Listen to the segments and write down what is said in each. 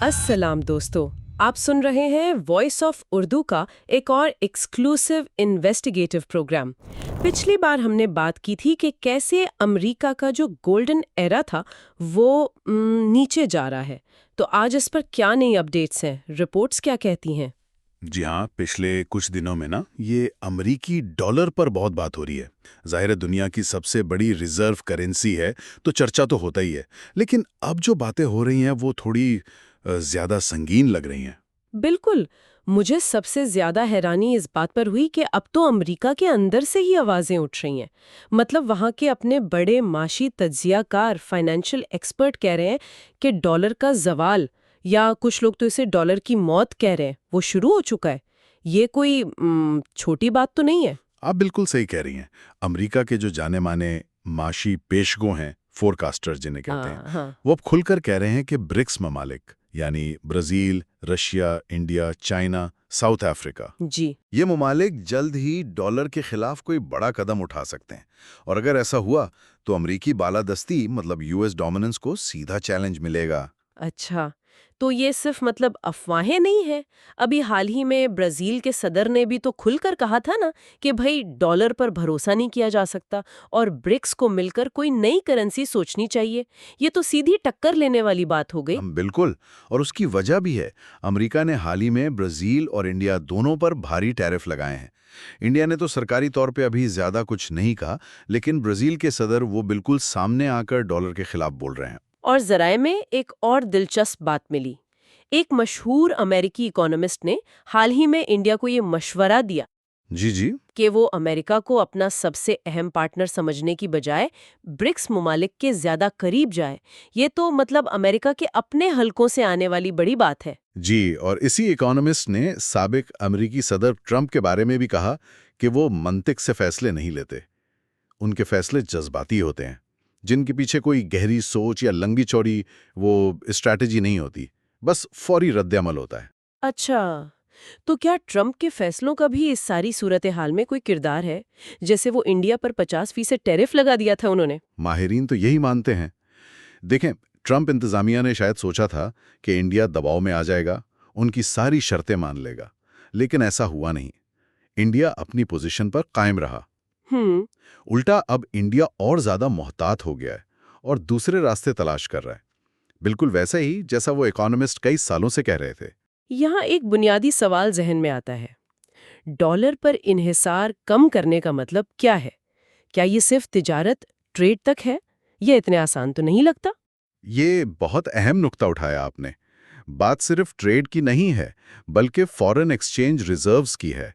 अस्सलाम दोस्तों, आप सुन रहे हैं वॉइस ऑफ उर्दू का एक और एक्सक्लूसिव इन्वेस्टिगेटिव प्रोग्राम। पिछली बार हमने बात की थी कि कैसे अमेरिका का जो गोल्डन एरा था वो नीचे जा रहा है। तो आज इस पर क्या नई अपडेट्स हैं, रिपोर्ट्स क्या कहती हैं? जी हाँ, पिछले कुछ दिनों में ना ये अमरीकी डॉलर पर बहुत बात हो रही है। ज़ाहिर है दुनिया की सबसे बड़ी रिजर्व करेंसी है, तो चर्चा तो होता ही है। लेकिन अब जो बातें हो रही हैं वो थोड़ी ज़्यादा संगीन लग रही हैं। बिल्कुल। मुझे सबसे ज्यादा हैरानी इस बात पर हुई कि अब तो अमेरिका के अंदर से ही आवाजें उठ रही हैं। मतलब वहां के अपने बड़े माशी तज्जियाकार फाइनेंशियल एक्सपर्ट कह रहे हैं कि डॉलर का जवाल, या कुछ लोग तो इसे डॉलर की मौत कह रहे हैं, वो शुरू हो चुका है। ये कोई छोटी बात तो नहीं है। आप बिल्कुल सही कह रही हैं। अमरीका के जो जाने माने माशी पेशगो हैं, फोरकास्टर्स जिन्हें कहते हैं, हाँ हाँ। वो अब खुलकर कह रहे हैं कि ब्रिक्स ममालिक यानी Brazil, Russia, India, China, South Africa, जी। ये ममालिक जल्द ही डॉलर के खिलाफ कोई बड़ा कदम उठा सकते हैं। और अगर ऐसा हुआ तो अमरीकी बालादस्ती मतलब यूएस डोमिनेंस को सीधा चैलेंज मिलेगा। अच्छा, तो ये सिर्फ मतलब अफवाहें नहीं है। अभी हाल ही में ब्राजील के सदर ने भी तो खुलकर कहा था ना कि भाई डॉलर पर भरोसा नहीं किया जा सकता और ब्रिक्स को मिलकर कोई नई करेंसी सोचनी चाहिए। ये तो सीधी टक्कर लेने वाली बात हो गई। हम बिल्कुल। और उसकी वजह भी है। अमेरिका ने हाल ही में ब्राजील और इंडिया दोनों पर भारी टैरिफ लगाए हैं। इंडिया ने तो सरकारी तौर पे अभी ज्यादा कुछ नहीं कहा, लेकिन ब्राजील के सदर वो बिल्कुल सामने आकर डॉलर के खिलाफ बोल रहे हैं। और जराये में एक और दिलचस्प बात मिली। एक मशहूर अमेरिकी इकोनॉमिस्ट ने हाल ही में इंडिया को ये मशवरा दिया जी जी। कि वो अमेरिका को अपना सबसे अहम पार्टनर समझने की बजाय ब्रिक्स ममालिक के ज्यादा करीब जाए। ये तो मतलब अमेरिका के अपने हलकों से आने वाली बड़ी बात है। जी, और इसी इकोनॉमिस्ट ने साबिक अमेरिकी सदर ट्रंप के बारे में भी कहा कि वो मंतिक से फैसले नहीं लेते। उनके फैसले जज्बाती होते हैं, जिनके पीछे कोई गहरी सोच या लंबी चौड़ी वो स्ट्रैटेजी नहीं होती। बस फौरी रद्द-अमल होता है। अच्छा, तो क्या ट्रंप के फैसलों का भी इस सारी सूरत हाल में कोई किरदार है? जैसे वो इंडिया पर 50% टैरिफ लगा दिया था उन्होंने। माहिरीन तो यही मानते हैं। देखें, ट्रंप इंतजामिया ने शायद सोचा था कि इंडिया दबाव में आ जाएगा, उनकी सारी शर्तें मान लेगा। लेकिन ऐसा हुआ नहीं। इंडिया अपनी पोजीशन पर कायम रहा। हम्म। उल्टा अब इंडिया और ज्यादा मोहतात हो गया है और दूसरे रास्ते तलाश कर रहा है। बिल्कुल वैसा ही जैसा वो इकोनॉमिस्ट कई सालों से कह रहे थे। यहाँ एक बुनियादी सवाल जहन में आता है। डॉलर पर इन्हिसार कम करने का मतलब क्या है? क्या ये सिर्फ तिजारत, ट्रेड तक है? ये इतने आसान तो नहीं लगता। ये बहुत अहम नुक्ता उठाया आपने। बात सिर्फ ट्रेड की नहीं है, बल्कि फॉरेन एक्सचेंज रिजर्व्स की है।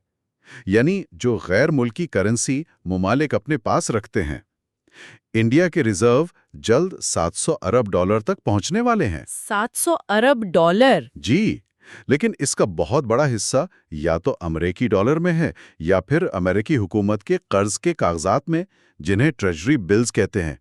यानी जो गैर मुल्की करेंसी ममालिक अपने पास रखते हैं। इंडिया के रिजर्व जल्द 700 अरब डॉलर तक पहुंचने वाले हैं। 700 अरब डॉलर? जी, लेकिन इसका बहुत बड़ा हिस्सा या तो अमेरिकी डॉलर में है या फिर अमेरिकी हुकूमत के कर्ज के कागजात में, जिन्हें ट्रेजरी बिल्स कहते हैं।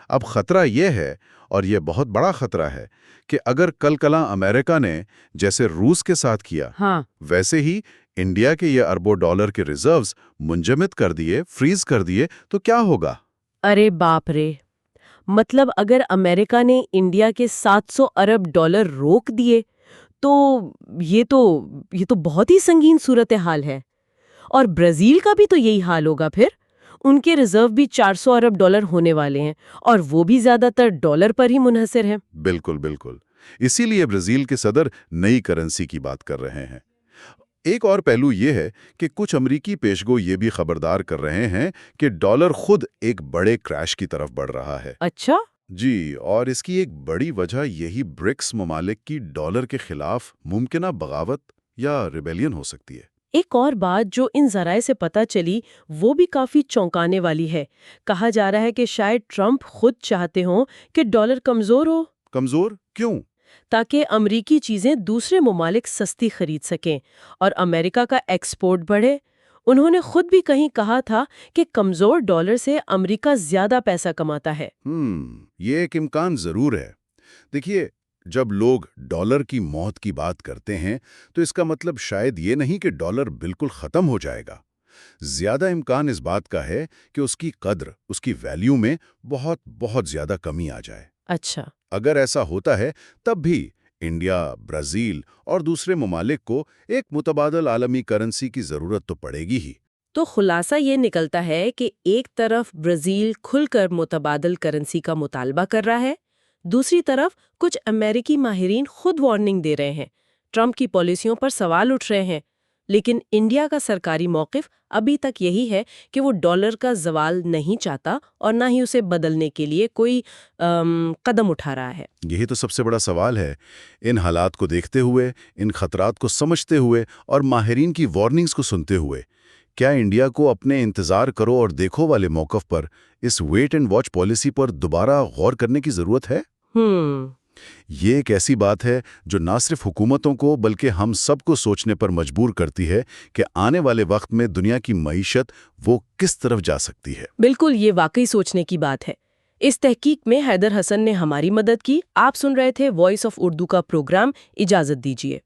अब खतरा यह है, और यह बहुत बड़ा खतरा है, कि अगर कल-कला अमेरिका ने जैसे रूस के साथ किया, हाँ। वैसे ही इंडिया के ये अरबों डॉलर के रिजर्व्स मुंजमद कर दिए, फ्रीज कर दिए, तो क्या होगा? अरे बाप रे! मतलब अगर अमेरिका ने इंडिया के 700 अरब डॉलर रोक दिए, तो ये तो बहुत ही संगीन सूरत हाल है। और ब्राजील का भी तो यही हाल होगा फिर। उनके रिजर्व भी 400 अरब डॉलर होने वाले हैं और वो भी ज्यादातर डॉलर पर ही मुनहसर हैं। बिल्कुल बिल्कुल। इसीलिए ब्राजील के सदर नई करेंसी की बात कर रहे हैं। एक और पहलू ये है कि कुछ अमरीकी पेशगो ये भी खबरदार कर रहे हैं कि डॉलर खुद एक बड़े क्रैश की तरफ बढ़ रहा है। अच्छा। जी, और इसकी एक बड़ी वजह यही ब्रिक्स ममालिक की डॉलर के खिलाफ मुमकिना बगावत या रिबेलियन हो सकती है। एक और बात जो इन जराये से पता चली वो भी काफी चौंकाने वाली है। कहा जा रहा है कि शायद ट्रंप खुद चाहते हों कि डॉलर कमजोर हो, कमजोर क्यों? ताकि अमरीकी चीजें दूसरे ममालिक सस्ती खरीद सकें और अमेरिका का एक्सपोर्ट बढ़े। उन्होंने खुद भी कहीं कहा था कि कमजोर डॉलर से अमेरिका ज्यादा पैसा कमाता है। ये एक इम्कान जरूर है। देखिए, जब लोग डॉलर की मौत की बात करते हैं, तो इसका मतलब शायद ये नहीं कि डॉलर बिल्कुल खत्म हो जाएगा। ज्यादा इम्कान इस बात का है कि उसकी कद्र, उसकी वैल्यू में बहुत बहुत ज्यादा कमी आ जाए। अच्छा। अगर ऐसा होता है, तब भी इंडिया, ब्राज़ील और दूसरे ममालिक को एक मुतबादल आलमी करेंसी की ज़रूरत तो पड़ेगी ही। तो खुलासा ये निकलता है कि एक तरफ ब्राजील खुलकर मुतबादल करेंसी का मुतालबा कर रहा है, दूसरी तरफ कुछ अमेरिकी माहिरीन खुद वार्निंग दे रहे हैं, ट्रंप की पॉलिसियों पर सवाल उठ रहे हैं। लेकिन इंडिया का सरकारी मौक़िफ़ अभी तक यही है कि वो डॉलर का ज़वाल नहीं चाहता और ना ही उसे बदलने के लिए कोई कदम उठा रहा है। यही तो सबसे बड़ा सवाल है। इन हालात को देखते हुए, इन खतरात को समझते हुए और माहिरीन की वार्निंग्स को सुनते हुए, क्या इंडिया को अपने इंतज़ार करो और देखो वाले मौक़िफ़ पर, इस वेट एंड वॉच पॉलिसी पर दोबारा गौर करने की ज़रूरत है? ये एक ऐसी बात है जो ना सिर्फ हुकूमतों को बल्कि हम सबको सोचने पर मजबूर करती है कि आने वाले वक्त में दुनिया की मईशत वो किस तरफ जा सकती है। बिल्कुल, ये वाकई सोचने की बात है। इस तहकीक में हैदर हसन ने हमारी मदद की। आप सुन रहे थे वॉइस ऑफ उर्दू का प्रोग्राम। इजाज़त दीजिए।